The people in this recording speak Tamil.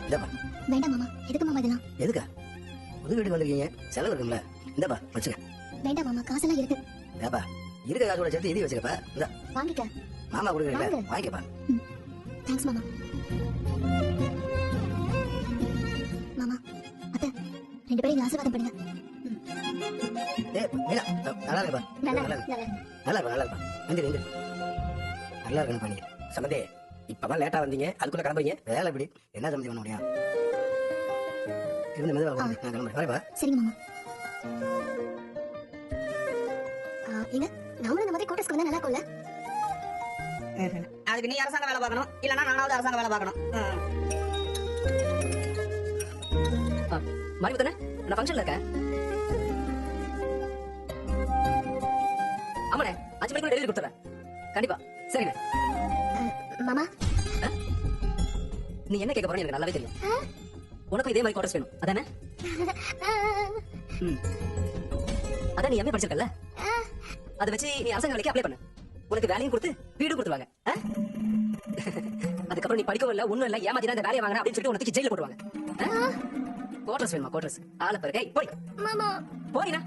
இந்தப்பா. வேண்டாம் மாமா. எதுக்கு மாமா இதெல்லாம்? எதுக்கா? புது வீட்டுக்கு வந்திருக்கீங்க, செலவு இருக்கும்ல. இந்தப்பா வச்சுக்க. வேண்டாம் மாமா, காசெல்லாம் இருக்கு. ஏப்பா இருக்க காசோட சேர்த்து இதையும் வச்சுக்கப்பா. இந்த வாங்கிக்க. மாமா கொடுக்குறீங்களா, வாங்க. வாங்கிக்கப்பா. தேங்க்ஸ் மாமா. மாமா, அத்தை 2 பேரும் ஆசீர்வாதம் பண்ணுங்க. ஏய் மீனா, நல்லா இருப்பா. நல்லா நல்லா நல்லா. நல்லா இருப்பா, நல்லா இருப்பா. எந்திரி எந்திரி. நல்லா இருக்கணும் பண்ணி சமந்தே. இப்பதான் லேட்டா வந்தீங்க, அதுக்குள்ள கிளம்புறீங்க. வேலை எப்படி? என்ன சமந்தி பண்ண முடியும்? இருந்து மெதுவா வாங்க, நான் கிளம்புறேன். வரேப்பா. சரிங்க மாமா. எங்க நாமளும் இந்த மாதிரி கோட்டஸ்க்கு வந்தா நல்லா இருக்கும்ல? அதுக்கு நீ அரசாங்க வேலை பார்க்கணும், இல்லன்னா நானாவது அரசாங்க வேலை பார்க்கணும். மணிமுத்தனே, நான் ஃபங்க்ஷன்ல இருக்கேன். ஆமாண்ணே, 5 மணிக்குள்ள டெலிவரி கொடுத்துறேன். கண்டிப்பா. சரிண்ணே. மாமா, நீ என்ன கேட்க போறேன்னு எனக்கு நல்லாவே தெரியும். உனக்கும் இதே மாதிரி கோட்டஸ் வேணும் அதானே? அதான் நீ எம்ஏ படிச்சிருக்கல, அதை வச்சு நீ அரசாங்க வேலைக்கு அப்ளை பண்ணு. உனக்கு வேலையும் கொடுத்து வீடும் கொடுத்துருவாங்க. அதுக்கப்புறம் நீ படிக்கவும் இல்ல, ஒண்ணும் இல்ல, ஏமாத்தினா இந்த வேலையை வாங்கினா அப்படின்னு சொல்லிட்டு உனக்கு ஜெயில போடுவாங்க. கோட்டஸ் வேணுமா? கோட்டஸ் ஆள பாரு. போய் மாமா போறீனா?